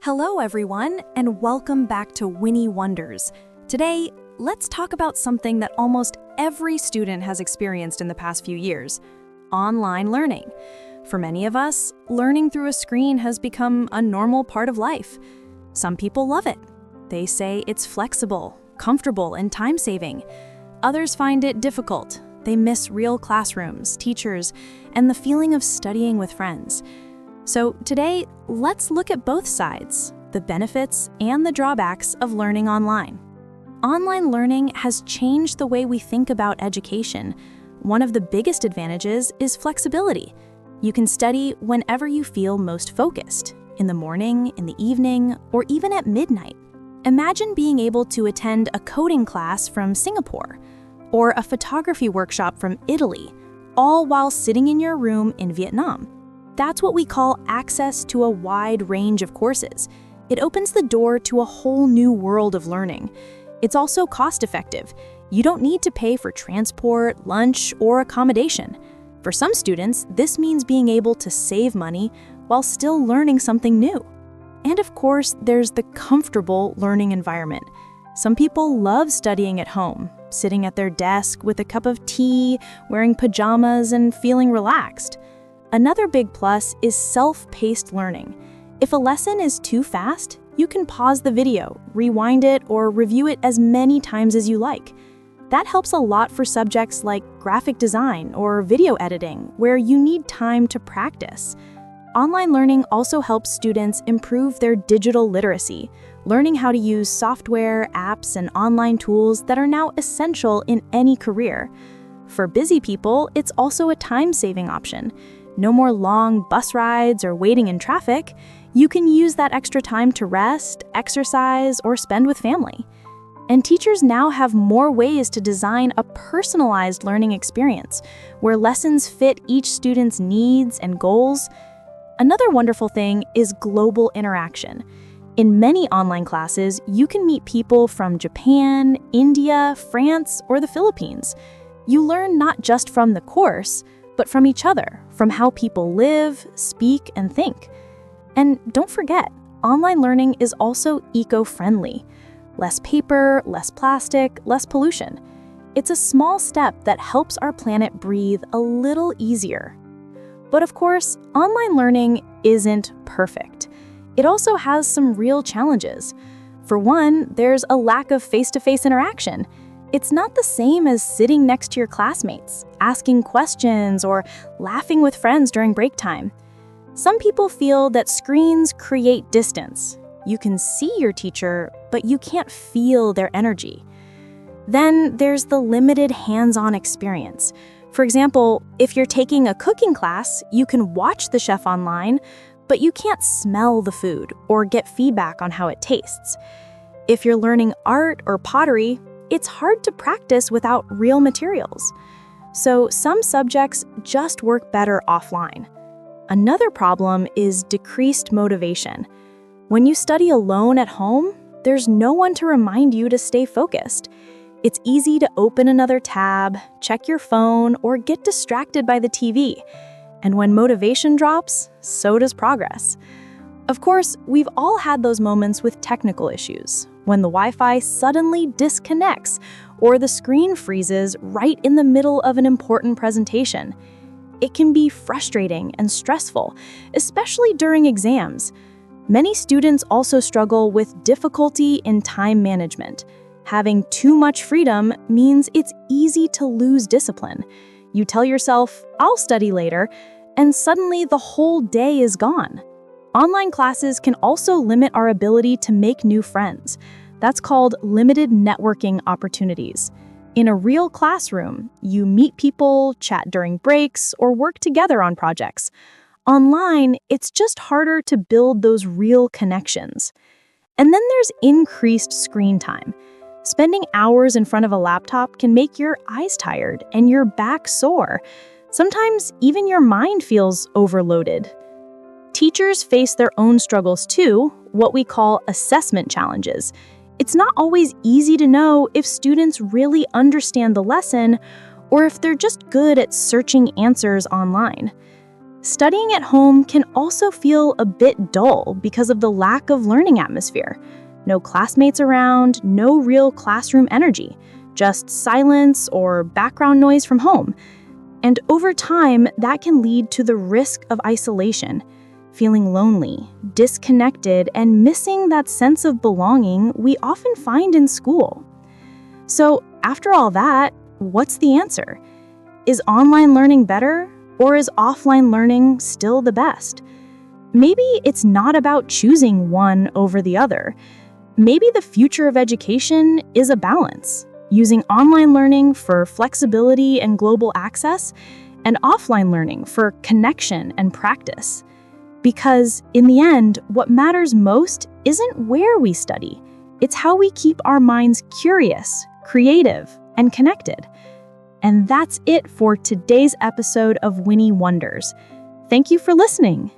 Hello, everyone, and welcome back to Winnie Wonders. Today, let's talk about something that almost every student has experienced in the past few years: online learning. For many of us, learning through a screen has become a normal part of life. Some people love it. They say it's flexible, comfortable, and time-saving. Others find it difficult. They miss real classrooms, teachers, and the feeling of studying with friends. So today, let's look at both sides, the benefits and the drawbacks of learning online. Online learning has changed the way we think about education. One of the biggest advantages is flexibility. You can study whenever you feel most focused, in the morning, in the evening, or even at midnight. Imagine being able to attend a coding class from Singapore, or a photography workshop from Italy, all while sitting in your room in Vietnam. That's what we call access to a wide range of courses. It opens the door to a whole new world of learning. It's also cost-effective. You don't need to pay for transport, lunch, or accommodation. For some students, this means being able to save money while still learning something new. And of course, there's the comfortable learning environment. Some people love studying at home, sitting at their desk with a cup of tea, wearing pajamas, and feeling relaxed. Another big plus is self-paced learning. If a lesson is too fast, you can pause the video, rewind it, or review it as many times as you like. That helps a lot for subjects like graphic design or video editing, where you need time to practice. Online learning also helps students improve their digital literacy, learning how to use software, apps, and online tools that are now essential in any career. For busy people, it's also a time-saving option. No more long bus rides or waiting in traffic. You can use that extra time to rest, exercise, or spend with family. And teachers now have more ways to design a personalized learning experience, where lessons fit each student's needs and goals. Another wonderful thing is global interaction. In many online classes, you can meet people from Japan, India, France, or the Philippines. You learn not just from the course, but from each other, from how people live, speak, and think. And don't forget, online learning is also eco-friendly. Less paper, less plastic, less pollution. It's a small step that helps our planet breathe a little easier. But of course, online learning isn't perfect. It also has some real challenges. For one, there's a lack of face-to-face interaction. It's not the same as sitting next to your classmates, asking questions, or laughing with friends during break time. Some people feel that screens create distance. You can see your teacher, but you can't feel their energy. Then there's the limited hands-on experience. For example, if you're taking a cooking class, you can watch the chef online, but you can't smell the food or get feedback on how it tastes. If you're learning art or pottery, it's hard to practice without real materials. So some subjects just work better offline. Another problem is decreased motivation. When you study alone at home, there's no one to remind you to stay focused. It's easy to open another tab, check your phone, or get distracted by the TV. And when motivation drops, so does progress. Of course, we've all had those moments with technical issues, when the Wi-Fi suddenly disconnects or the screen freezes right in the middle of an important presentation. It can be frustrating and stressful, especially during exams. Many students also struggle with difficulty in time management. Having too much freedom means it's easy to lose discipline. You tell yourself, "I'll study later," and suddenly the whole day is gone. Online classes can also limit our ability to make new friends. That's called limited networking opportunities. In a real classroom, you meet people, chat during breaks, or work together on projects. Online, it's just harder to build those real connections. And then there's increased screen time. Spending hours in front of a laptop can make your eyes tired and your back sore. Sometimes even your mind feels overloaded. Teachers face their own struggles too, what we call assessment challenges. It's not always easy to know if students really understand the lesson or if they're just good at searching answers online. Studying at home can also feel a bit dull because of the lack of learning atmosphere. No classmates around, no real classroom energy, just silence or background noise from home. And over time, that can lead to the risk of isolation, feeling lonely, disconnected, and missing that sense of belonging we often find in school. So, after all that, what's the answer? Is online learning better, or is offline learning still the best? Maybe it's not about choosing one over the other. Maybe the future of education is a balance, using online learning for flexibility and global access, and offline learning for connection and practice. Because in the end, what matters most isn't where we study. It's how we keep our minds curious, creative, and connected. And that's it for today's episode of Winnie Wonders. Thank you for listening.